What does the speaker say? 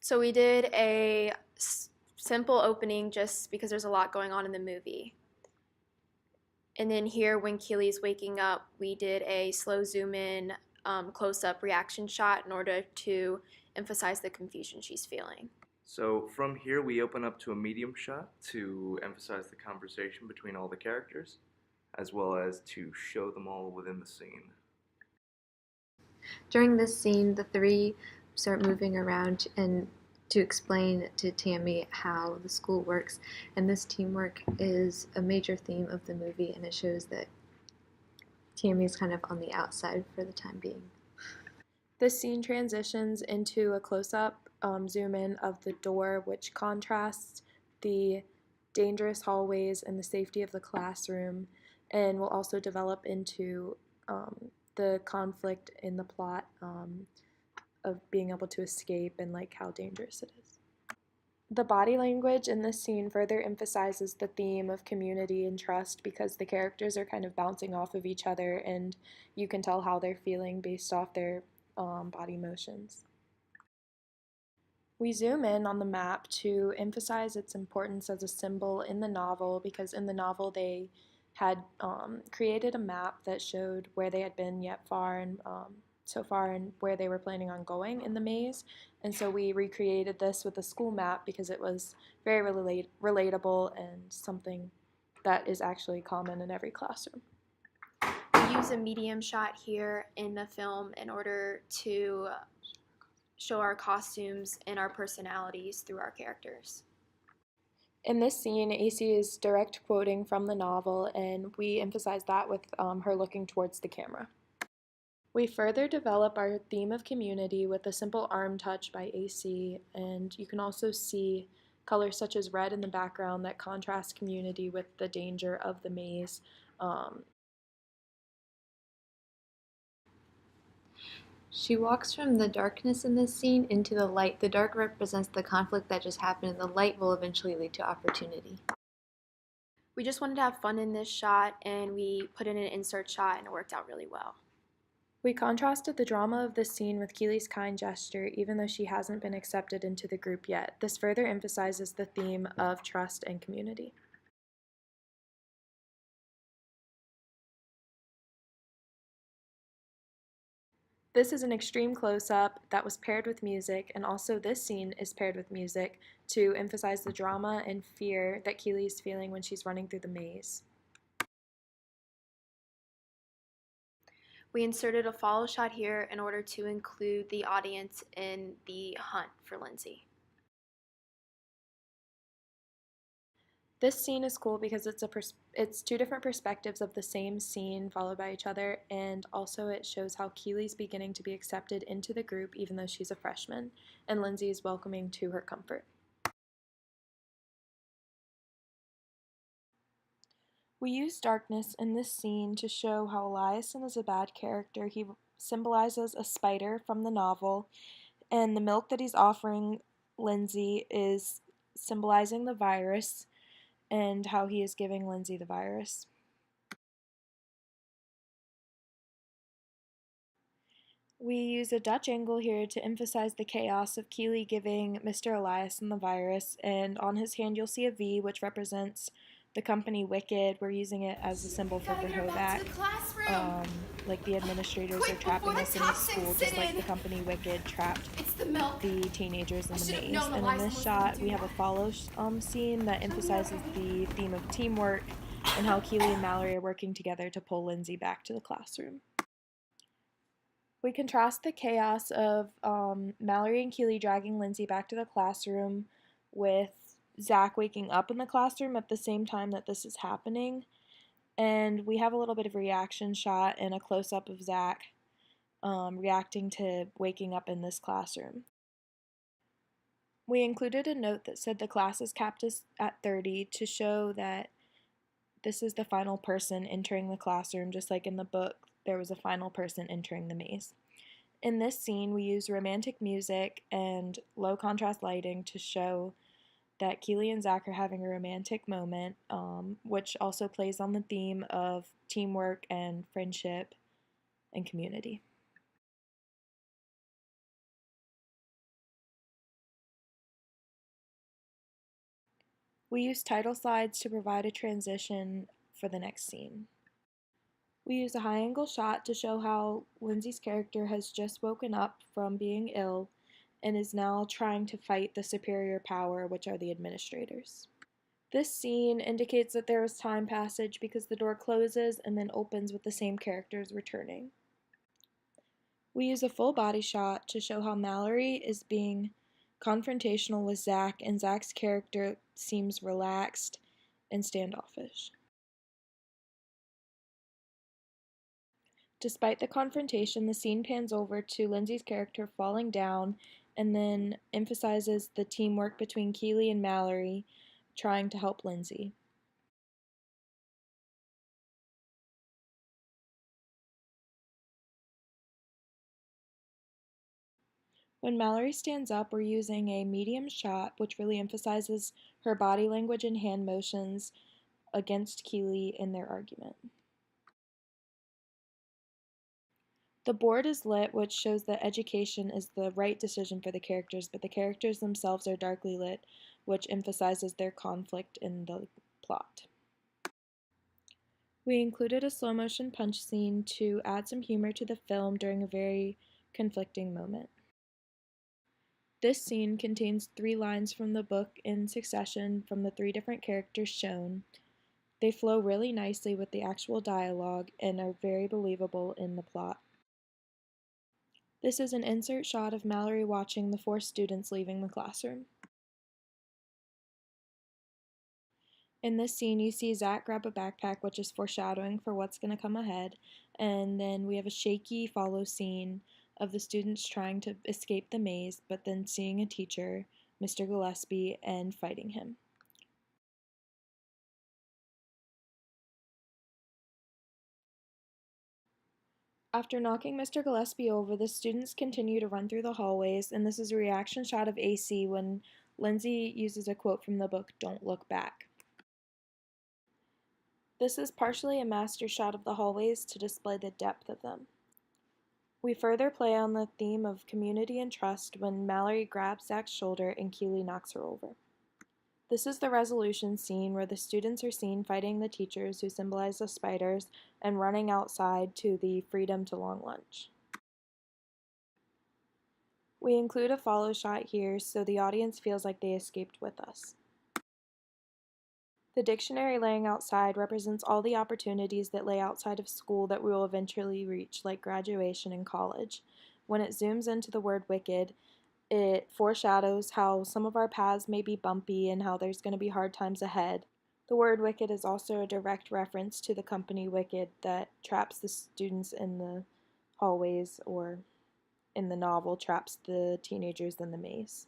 So we did a simple opening just because there's a lot going on in the movie. And then here, when Keely's waking up, we did a slow zoom in, close up reaction shot in order to emphasize the confusion she's feeling. So from here, we open up to a medium shot to emphasize the conversation between all the characters, as well as to show them all within the scene. During this scene, the three start moving around and to explain to Tammy how the school works. And this teamwork is a major theme of the movie, and it shows that Tammy's kind of on the outside for the time being. This scene transitions into a close up zoom in of the door, which contrasts the dangerous hallways and the safety of the classroom, and will also develop into the conflict in the plot of being able to escape and like how dangerous it is. The body language in this scene further emphasizes the theme of community and trust because the characters are kind of bouncing off of each other and you can tell how they're feeling based off their body motions. We zoom in on the map to emphasize its importance as a symbol in the novel because in the novel they had created a map that showed where they had been yet far and so far and where they were planning on going in the maze. And so we recreated this with a school map because it was very relatable and something that is actually common in every classroom. We use a medium shot here in the film in order to show our costumes and our personalities through our characters. In this scene, AC is direct quoting from the novel, and we emphasize that with her looking towards the camera. We further develop our theme of community with a simple arm touch by AC, and you can also see colors such as red in the background that contrast community with the danger of the maze. She walks from the darkness in this scene into the light. The dark represents the conflict that just happened, and the light will eventually lead to opportunity. We just wanted to have fun in this shot, and we put in an insert shot, and it worked out really well. We contrasted the drama of this scene with Keely's kind gesture, even though she hasn't been accepted into the group yet. This further emphasizes the theme of trust and community. This is an extreme close-up that was paired with music, and also this scene is paired with music to emphasize the drama and fear that Keely is feeling when she's running through the maze. We inserted a follow shot here in order to include the audience in the hunt for Lindsay. This scene is cool because it's two different perspectives of the same scene followed by each other, and also it shows how Keely's beginning to be accepted into the group even though she's a freshman, and Lindsay is welcoming to her comfort. We use darkness in this scene to show how Eliason is a bad character. He symbolizes a spider from the novel, and the milk that he's offering Lindsay is symbolizing the virus and how he is giving Lindsay the virus. We use a Dutch angle here to emphasize the chaos of Keely giving Mr. Eliason the virus, and on his hand you'll see a V, which represents the company Wicked. We're using it as a symbol for Verhoeven. Like the administrators are trapping us in the school, just like the company Wicked trapped the teenagers in the maze. And in this shot, we have a follow scene that emphasizes the theme of teamwork and how Keely and Mallory are working together to pull Lindsay back to the classroom. We contrast the chaos of Mallory and Keely dragging Lindsay back to the classroom with Zach waking up in the classroom at the same time that this is happening. And we have a little bit of a reaction shot and a close-up of Zach reacting to waking up in this classroom. We included a note that said the class is capped at 30 to show that this is the final person entering the classroom, just like in the book there was a final person entering the maze. In this scene, we use romantic music and low contrast lighting to show that Keely and Zach are having a romantic moment, which also plays on the theme of teamwork and friendship and community. We use title slides to provide a transition for the next scene. We use a high angle shot to show how Lindsay's character has just woken up from being ill and is now trying to fight the superior power, which are the administrators. This scene indicates that there is time passage because the door closes and then opens with the same characters returning. We use a full body shot to show how Mallory is being confrontational with Zach, and Zach's character seems relaxed and standoffish. Despite the confrontation, the scene pans over to Lindsay's character falling down and then emphasizes the teamwork between Keeley and Mallory trying to help Lindsay. When Mallory stands up, we're using a medium shot, which really emphasizes her body language and hand motions against Keeley in their argument. The board is lit, which shows that education is the right decision for the characters, but the characters themselves are darkly lit, which emphasizes their conflict in the plot. We included a slow motion punch scene to add some humor to the film during a very conflicting moment. This scene contains 3 lines from the book in succession from the 3 different characters shown. They flow really nicely with the actual dialogue and are very believable in the plot. This is an insert shot of Mallory watching the 4 students leaving the classroom. In this scene, you see Zach grab a backpack, which is foreshadowing for what's going to come ahead, and then we have a shaky follow scene of the students trying to escape the maze, but then seeing a teacher, Mr. Gillespie, and fighting him. After knocking Mr. Gillespie over, the students continue to run through the hallways, and this is a reaction shot of AC when Lindsay uses a quote from the book, "Don't look back." This is partially a master shot of the hallways to display the depth of them. We further play on the theme of community and trust when Mallory grabs Zach's shoulder and Keeley knocks her over. This is the resolution scene where the students are seen fighting the teachers who symbolize the spiders and running outside to the freedom to long lunch. We include a follow shot here so the audience feels like they escaped with us. The dictionary laying outside represents all the opportunities that lay outside of school that we will eventually reach, like graduation and college. When it zooms into the word wicked, it foreshadows how some of our paths may be bumpy and how there's going to be hard times ahead. The word wicked is also a direct reference to the company Wicked that traps the students in the hallways, or in the novel, traps the teenagers in the maze.